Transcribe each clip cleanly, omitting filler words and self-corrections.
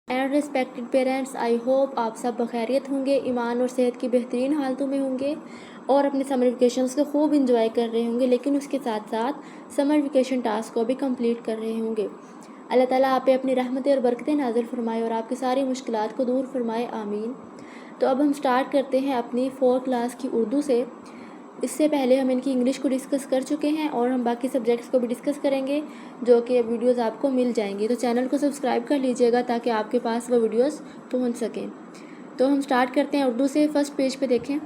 And respected parents, I hope آپ سب بخیریت ہوں گے، ایمان اور صحت کی بہترین حالتوں میں ہوں گے اور اپنے سمر ویکیشنز کو خوب انجوائے کر رہے ہوں گے، لیکن اس کے ساتھ ساتھ سمر ویکیشن ٹاسک کو بھی کمپلیٹ کر رہے ہوں گے۔ اللہ تعالیٰ آپ پہ اپنی رحمتیں اور برکتیں نازل فرمائے اور آپ کی ساری مشکلات کو دور فرمائے، آمین۔ تو اب ہم سٹارٹ کرتے ہیں اپنی 4 کلاس کی اردو سے۔ اس سے پہلے ہم ان کی انگلش کو ڈسکس کر چکے ہیں اور ہم باقی سبجیکٹس کو بھی ڈسکس کریں گے، جو کہ ویڈیوز آپ کو مل جائیں گی۔ تو چینل کو سبسکرائب کر لیجئے گا تاکہ آپ کے پاس وہ ویڈیوز پہنچ سکیں۔ تو ہم سٹارٹ کرتے ہیں اردو سے۔ فرسٹ پیج پہ دیکھیں،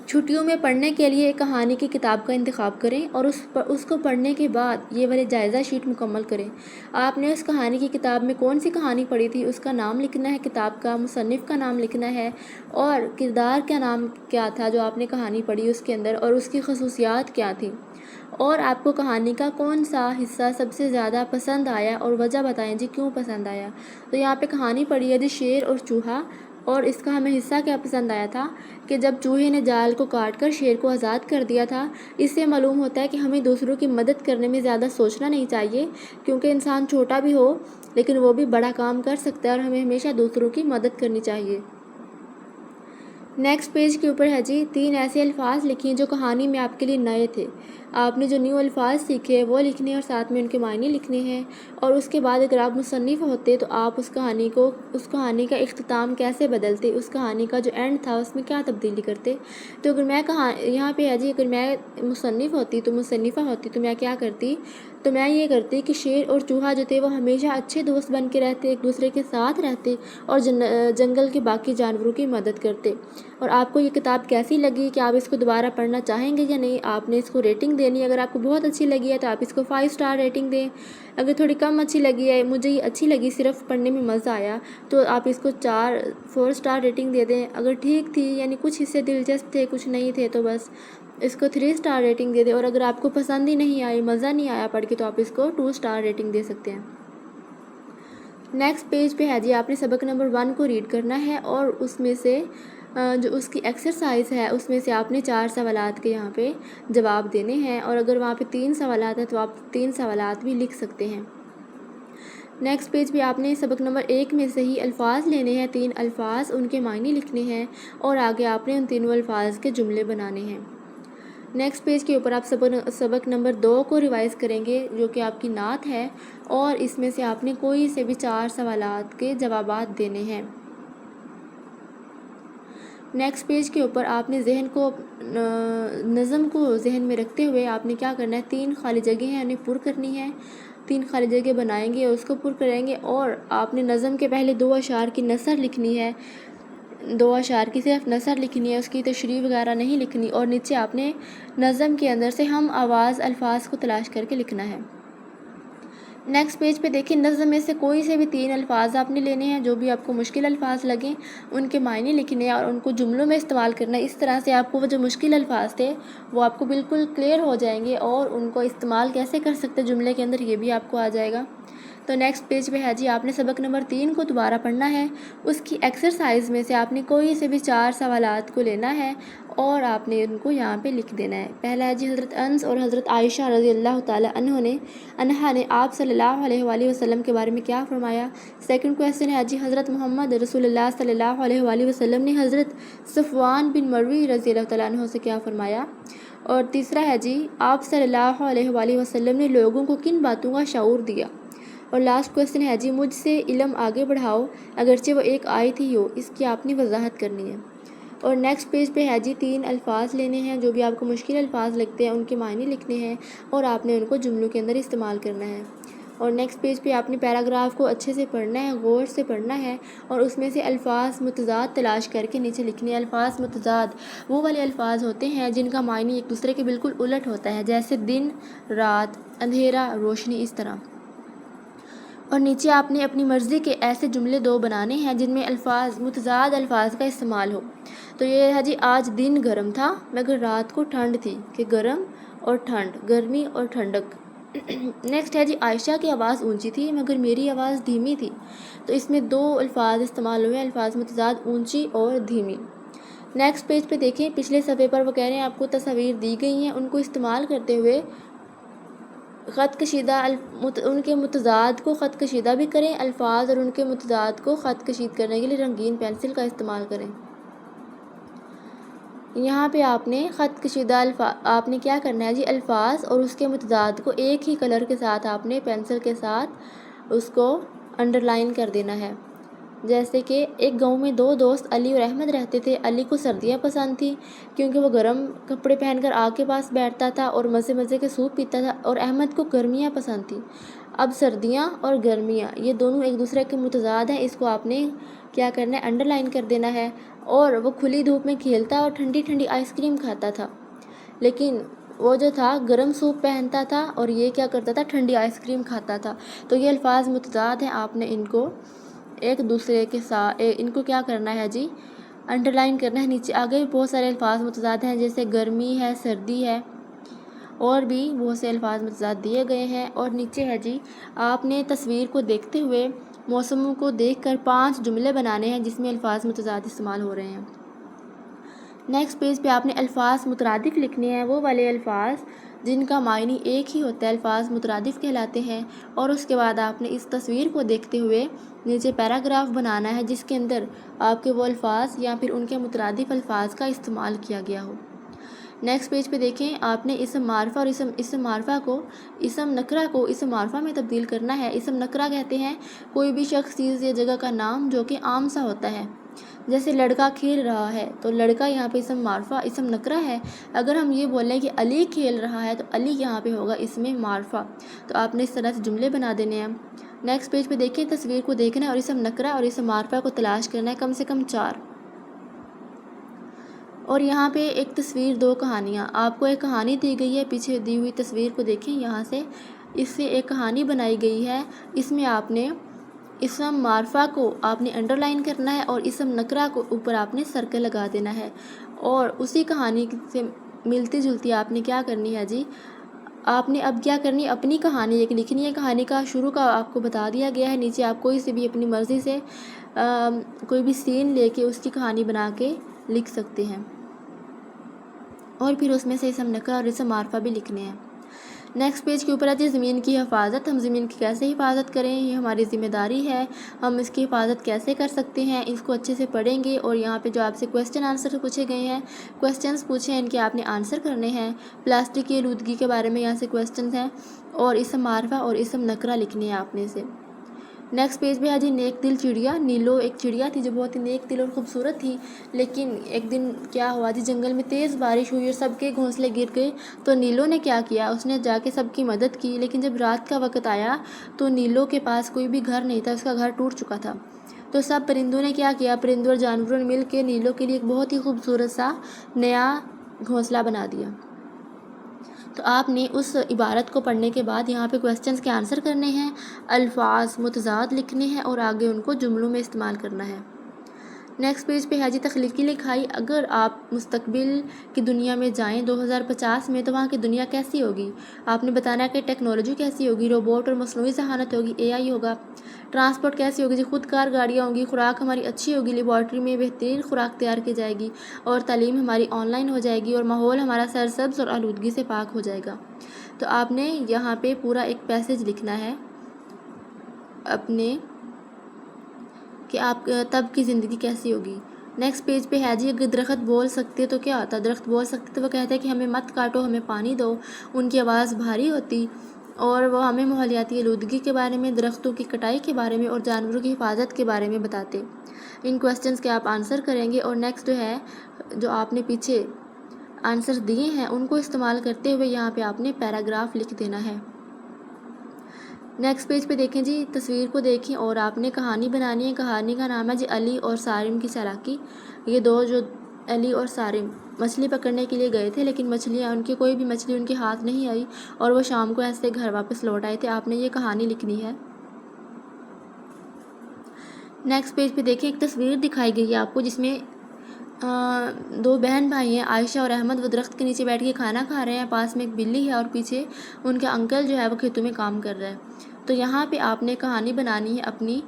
چھٹیوں میں پڑھنے کے لیے ایک کہانی کی کتاب کا انتخاب کریں اور اس کو پڑھنے کے بعد یہ والی جائزہ شیٹ مکمل کریں۔ آپ نے اس کہانی کی کتاب میں کون سی کہانی پڑھی تھی، اس کا نام لکھنا ہے، کتاب کا مصنف کا نام لکھنا ہے اور کردار کا نام کیا تھا جو آپ نے کہانی پڑھی اس کے اندر، اور اس کی خصوصیات کیا تھیں، اور آپ کو کہانی کا کون سا حصہ سب سے زیادہ پسند آیا اور وجہ بتائیں جی کیوں پسند آیا۔ تو یہاں پہ کہانی پڑھی ہے جی شیر اور چوہا، اور اس کا ہمیں حصہ کیا پسند آیا تھا کہ جب چوہے نے جال کو کاٹ کر شیر کو آزاد کر دیا تھا۔ اس سے معلوم ہوتا ہے کہ ہمیں دوسروں کی مدد کرنے میں زیادہ سوچنا نہیں چاہیے، کیونکہ انسان چھوٹا بھی ہو لیکن وہ بھی بڑا کام کر سکتا ہے اور ہمیں ہمیشہ دوسروں کی مدد کرنی چاہیے۔ نیکسٹ پیج کے اوپر ہے جی 3 ایسے الفاظ لکھیں جو کہانی میں آپ کے لیے نئے تھے۔ آپ نے جو نیو الفاظ سیکھے وہ لکھنے اور ساتھ میں ان کے معنی لکھنے ہیں، اور اس کے بعد اگر آپ مصنف ہوتے تو آپ اس کہانی کا اختتام کیسے بدلتے، اس کہانی کا جو اینڈ تھا اس میں کیا تبدیلی کرتے۔ تو اگر میں یہاں پہ ہے جی اگر میں مصنف ہوتی تو مصنفہ ہوتی تو میں کیا کرتی، تو میں یہ کرتی کہ شیر اور چوہا جو تھے وہ ہمیشہ اچھے دوست بن کے رہتے، ایک دوسرے کے ساتھ رہتے اور جنگل کے باقی جانوروں کی مدد کرتے۔ اور آپ کو یہ کتاب کیسی لگی، کہ آپ اس کو دوبارہ پڑھنا چاہیں گے یا نہیں، آپ نے اس کو ریٹنگ دینی ہے۔ اگر آپ کو بہت اچھی لگی ہے تو آپ اس کو 5 اسٹار ریٹنگ دیں، اگر تھوڑی کم اچھی لگی ہے، مجھے یہ اچھی لگی، صرف پڑھنے میں مزہ آیا، تو آپ اس کو 4 اسٹار ریٹنگ دے دیں۔ اگر ٹھیک تھی یعنی کچھ حصے دلچسپ تھے کچھ نہیں تھے تو بس اس کو 3 اسٹار ریٹنگ دے دیں، اور اگر آپ کو پسند ہی نہیں آئی، مزہ نہیں آیا پڑھ کے، تو آپ اس کو 2 اسٹار ریٹنگ دے سکتے ہیں۔ نیکسٹ پیج پہ ہے جی آپ نے سبق نمبر 1 کو ریڈ کرنا ہے، اور اس میں سے جو اس کی ایکسرسائز ہے اس میں سے آپ نے 4 سوالات کے یہاں پہ جواب دینے ہیں، اور اگر وہاں پہ 3 سوالات ہیں تو آپ 3 سوالات بھی لکھ سکتے ہیں۔ نیکسٹ پیج پہ آپ نے سبق نمبر 1 میں سے ہی الفاظ لینے ہیں، 3 الفاظ، ان کے معنی لکھنے ہیں، اور آگے آپ نے ان تینوں الفاظ کے جملے بنانے ہیں۔ نیکسٹ پیج کے اوپر آپ سبق نمبر 2 کو ریوائز کریں گے جو کہ آپ کی نعت ہے، اور اس میں سے آپ نے کوئی سے بھی 4 سوالات کے جوابات دینے ہیں۔ نیکسٹ پیج کے اوپر آپ نے نظم کو ذہن میں رکھتے ہوئے آپ نے کیا کرنا ہے، 3 خالی جگہیں ہیں انہیں پر کرنی ہے، 3 خالی جگہ بنائیں گے اور اس کو پر کریں گے، اور آپ نے نظم کے پہلے 2 اشعار کی نثر لکھنی ہے، 2 اشعار کی صرف نثر لکھنی ہے، اس کی تشریح وغیرہ نہیں لکھنی، اور نیچے آپ نے نظم کے اندر سے ہم آواز الفاظ کو تلاش کر کے لکھنا ہے۔ نیکسٹ پیج پہ دیکھیں، نظم میں سے کوئی سے بھی 3 الفاظ آپ نے لینے ہیں، جو بھی آپ کو مشکل الفاظ لگیں ان کے معنی لکھنے ہیں اور ان کو جملوں میں استعمال کرنا ہے۔ اس طرح سے آپ کو وہ جو مشکل الفاظ تھے وہ آپ کو بالکل کلیئر ہو جائیں گے، اور ان کو استعمال کیسے کر سکتے جملے کے اندر یہ بھی آپ کو آ جائے گا۔ تو نیکسٹ پیج پہ ہے جی آپ نے سبق نمبر 3 کو دوبارہ پڑھنا ہے، اس کی ایکسرسائز میں سے آپ نے کوئی سے بھی 4 سوالات کو لینا ہے اور آپ نے ان کو یہاں پہ لکھ دینا ہے۔ پہلا ہے جی حضرت انس اور حضرت عائشہ رضی اللہ تعالیٰ عنہا نے آپ صلی اللہ علیہ وآلہ وسلم کے بارے میں کیا فرمایا۔ سیکنڈ کویسچن ہے جی حضرت محمد رسول اللہ صلی اللہ علیہ وآلہ وسلم نے حضرت صفوان بن مروی رضی اللہ تعالیٰ عنہ سے کیا فرمایا۔ اور تیسرا ہے جی آپ صلی اللہ علیہ وآلہ وسلم نے لوگوں کو کن باتوں کا شعور دیا۔ اور لاسٹ کویسچن ہے جی مجھ سے علم آگے بڑھاؤ اگرچہ وہ ایک آیت ہی ہو، اس کی آپ نے وضاحت کرنی ہے۔ اور نیکسٹ پیج پہ ہے جی 3 الفاظ لینے ہیں، جو بھی آپ کو مشکل الفاظ لگتے ہیں ان کے معنی لکھنے ہیں اور آپ نے ان کو جملوں کے اندر استعمال کرنا ہے۔ اور نیکسٹ پیج پہ آپ نے پیراگراف کو اچھے سے پڑھنا ہے، غور سے پڑھنا ہے، اور اس میں سے الفاظ متضاد تلاش کر کے نیچے لکھنے ہیں۔ الفاظ متضاد وہ والے الفاظ ہوتے ہیں جن کا معنی ایک دوسرے کے بالکل الٹ ہوتا ہے، جیسے دن رات، اندھیرا روشنی، اس طرح۔ اور نیچے آپ نے اپنی مرضی کے ایسے جملے 2 بنانے ہیں جن میں متضاد الفاظ کا استعمال ہو۔ تو یہ ہے جی آج دن گرم تھا مگر رات کو ٹھنڈ تھی، کہ گرم اور ٹھنڈ، گرمی اور ٹھنڈک۔ نیکسٹ ہے جی عائشہ کی آواز اونچی تھی مگر میری آواز دھیمی تھی۔ تو اس میں 2 الفاظ استعمال ہوئے، الفاظ متضاد اونچی اور دھیمی۔ نیکسٹ پیج پہ دیکھیں، پچھلے صفحے پر وہ کہہ رہے ہیں آپ کو تصاویر دی گئی ہیں، ان کو استعمال کرتے ہوئے خط کشیدہ ان کے متضاد کو خط کشیدہ بھی کریں، الفاظ اور ان کے متضاد کو خط کشید کرنے کے لیے رنگین پینسل کا استعمال کریں۔ یہاں پہ آپ نے خط کشیدہ آپ نے کیا کرنا ہے جی، الفاظ اور اس کے متضاد کو ایک ہی کلر کے ساتھ آپ نے پینسل کے ساتھ اس کو انڈر لائن کر دینا ہے۔ جیسے کہ ایک گاؤں میں دو دوست علی اور احمد رہتے تھے۔ علی کو سردیاں پسند تھیں کیونکہ وہ گرم کپڑے پہن کر آگ کے پاس بیٹھتا تھا اور مزے مزے کے سوپ پیتا تھا، اور احمد کو گرمیاں پسند تھیں۔ اب سردیاں اور گرمیاں یہ دونوں ایک دوسرے کے متضاد ہیں، اس کو آپ نے کیا کرنا ہے، انڈر لائن کر دینا ہے۔ اور وہ کھلی دھوپ میں کھیلتا اور ٹھنڈی ٹھنڈی آئس کریم کھاتا تھا، لیکن وہ جو تھا گرم سوپ پہنتا تھا اور یہ کیا کرتا تھا، ٹھنڈی آئس کریم کھاتا تھا۔ تو یہ الفاظ متضاد ہیں، آپ نے ان کو ایک دوسرے کے ساتھ ان کو کیا کرنا ہے جی، انڈر لائن کرنا ہے۔ نیچے آگے بھی بہت سارے الفاظ متضاد ہیں، جیسے گرمی ہے، سردی ہے، اور بھی بہت سے الفاظ متضاد دیے گئے ہیں۔ اور نیچے ہے جی، آپ نے تصویر کو دیکھتے ہوئے موسموں کو دیکھ کر 5 جملے بنانے ہیں جس میں الفاظ متضاد استعمال ہو رہے ہیں۔ نیکسٹ پیج پہ آپ نے الفاظ مترادف لکھنے ہیں، وہ والے الفاظ جن کا معنی ایک ہی ہوتا ہے الفاظ مترادف کہلاتے ہیں۔ اور اس کے بعد آپ نے اس تصویر کو دیکھتے ہوئے نیچے پیراگراف بنانا ہے جس کے اندر آپ کے وہ الفاظ یا پھر ان کے مترادف الفاظ کا استعمال کیا گیا ہو۔ نیکسٹ پیج پہ دیکھیں، آپ نے اسم معرفہ اور اسم معرفہ کو اسم نکرہ کو اسم معرفہ میں تبدیل کرنا ہے۔ اسم نکرہ کہتے ہیں کوئی بھی شخص، چیز یا جگہ کا نام جو کہ عام سا ہوتا ہے، جیسے لڑکا کھیل رہا ہے تو لڑکا یہاں پہ اسم معرفہ اسم نکرہ ہے۔ اگر ہم یہ بولیں کہ علی کھیل رہا ہے تو علی یہاں پہ ہوگا اسم معرفہ۔ تو آپ نے اس طرح سے جملے بنا دینے ہیں۔ نیکسٹ پیج پہ دیکھیں، تصویر کو دیکھنا ہے اور اسم نکرہ اور اسم معرفہ کو تلاش کرنا ہے، کم سے کم 4۔ اور یہاں پہ ایک تصویر، 2 کہانیاں، آپ کو ایک کہانی دی گئی ہے، پیچھے دی ہوئی تصویر کو دیکھیں، یہاں سے اس سے ایک کہانی بنائی گئی ہے۔ اس میں آپ نے اسم معرفہ کو آپ نے انڈر لائن کرنا ہے اور اسم نکرہ کو اوپر آپ نے سرکل لگا دینا ہے، اور اسی کہانی سے ملتی جلتی آپ نے کیا کرنی ہے جی، آپ نے اب کیا کرنی ہے، اپنی کہانی ایک لکھنی ہے۔ کہانی کا شروع کا آپ کو بتا دیا گیا ہے، نیچے آپ کوئی سے بھی اپنی مرضی سے کوئی بھی سین لے کے اس کی کہانی بنا کے لکھ سکتے ہیں، اور پھر اس میں سے اسم نکرہ اور اسم معرفہ بھی لکھنے ہیں۔ نیکسٹ پیج کے اوپر آتی ہے زمین کی حفاظت۔ ہم زمین کی کیسے حفاظت کریں، یہ ہماری ذمہ داری ہے۔ ہم اس کی حفاظت کیسے کر سکتے ہیں، اس کو اچھے سے پڑھیں گے، اور یہاں پہ جو آپ سے کویسچن آنسر پوچھے گئے ہیں، کویسچنس پوچھے ہیں، ان کے آپ نے آنسر کرنے ہیں۔ پلاسٹک کی آلودگی کے بارے میں یہاں سے کویسچنس ہیں، اور اسم معرفہ اور اسم نکرہ لکھنے ہیں آپ نے سے۔ نیکسٹ پیج پہ ہے جی نیک دل چڑیا۔ نیلو ایک چڑیا تھی جو بہت ہی نیک دل اور خوبصورت تھی، لیکن ایک دن کیا ہوا جی، جنگل میں تیز بارش ہوئی اور سب کے گھونسلے گر گئے۔ تو نیلو نے کیا کیا، اس نے جا کے سب کی مدد کی، لیکن جب رات کا وقت آیا تو نیلو کے پاس کوئی بھی گھر نہیں تھا، اس کا گھر ٹوٹ چکا تھا۔ تو سب پرندوں نے کیا کیا، پرندوں اور جانوروں نے مل کے نیلو کے لیے ایک بہت ہی خوبصورت سا نیا گھونسلہ بنا دیا۔ تو آپ نے اس عبارت کو پڑھنے کے بعد یہاں پہ کویسچنس کے آنسر کرنے ہیں، الفاظ متضاد لکھنے ہیں، اور آگے ان کو جملوں میں استعمال کرنا ہے۔ نیکسٹ پیج پہ ہے جی تخلیقی لکھائی۔ اگر آپ مستقبل کی دنیا میں جائیں 2050 میں، تو وہاں کی دنیا کیسی ہوگی؟ آپ نے بتانا ہے کہ ٹیکنالوجی کیسی ہوگی، روبوٹ اور مصنوعی ذہانت ہوگی، AI ہوگا۔ ٹرانسپورٹ کیسی ہوگی جی، خود کار گاڑیاں ہوں گی۔ خوراک ہماری اچھی ہوگی، لیبارٹری میں بہترین خوراک تیار کی جائے گی، اور تعلیم ہماری آن لائن ہو جائے گی، اور ماحول ہمارا سرسبز اور آلودگی سے پاک ہو جائے گا۔ تو آپ نے یہاں پہ پورا ایک پیسج لکھنا ہے اپنے کہ آپ تب کی زندگی کیسی ہوگی۔ نیکسٹ پیج پہ ہے جی اگر درخت بول سکتے تو کیا ہوتا؟ درخت بول سکتے تو وہ کہتے ہیں کہ ہمیں مت کاٹو، ہمیں پانی دو۔ ان کی آواز بھاری ہوتی اور وہ ہمیں ماحولیاتی آلودگی کے بارے میں، درختوں کی کٹائی کے بارے میں اور جانوروں کی حفاظت کے بارے میں بتاتے۔ ان کویسچنس کے آپ آنسر کریں گے، اور نیکسٹ جو ہے جو آپ نے پیچھے آنسر دیے ہیں ان کو استعمال کرتے ہوئے یہاں پہ آپ نے پیراگراف لکھ دینا ہے۔ نیکسٹ پیج پہ دیکھیں جی، تصویر کو دیکھیں اور آپ نے کہانی بنانی ہے۔ کہانی کا نام ہے جی علی اور صارم کی چالاکی۔ یہ دو جو علی اور صارم مچھلی پکڑنے کے لیے گئے تھے، لیکن مچھلیاں ان کی کوئی بھی مچھلی ان کے ہاتھ نہیں آئی، اور وہ شام کو ایسے گھر واپس لوٹ آئے تھے۔ آپ نے یہ کہانی لکھنی ہے۔ نیکسٹ پیج پہ دیکھیں، ایک تصویر دکھائی گئی ہے آپ کو جس میں 2 بہن بھائی ہیں، عائشہ اور احمد۔ وہ درخت کے نیچے بیٹھ کے کھانا کھا رہے ہیں، پاس میں ایک بلی ہے، اور پیچھے ان کا انکل جو ہے وہ کھیتوں میں کام کر رہا ہے۔ تو یہاں پہ آپ نے کہانی بنانی ہے اپنی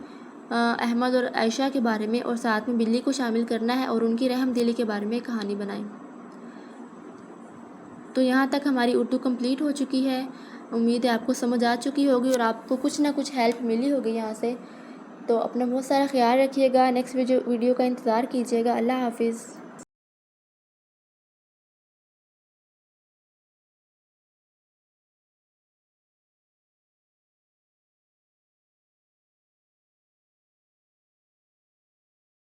احمد اور عائشہ کے بارے میں، اور ساتھ میں بلی کو شامل کرنا ہے، اور ان کی رحم دلی کے بارے میں کہانی بنائیں۔ تو یہاں تک ہماری اردو کمپلیٹ ہو چکی ہے۔ امید ہے آپ کو سمجھ آ چکی ہوگی اور آپ کو کچھ نہ کچھ ہیلپ ملی ہوگی یہاں سے. تو اپنا بہت سارا خیال رکھیے گا. نیکسٹ ویڈیو کا انتظار کیجیے گا. اللہ حافظ.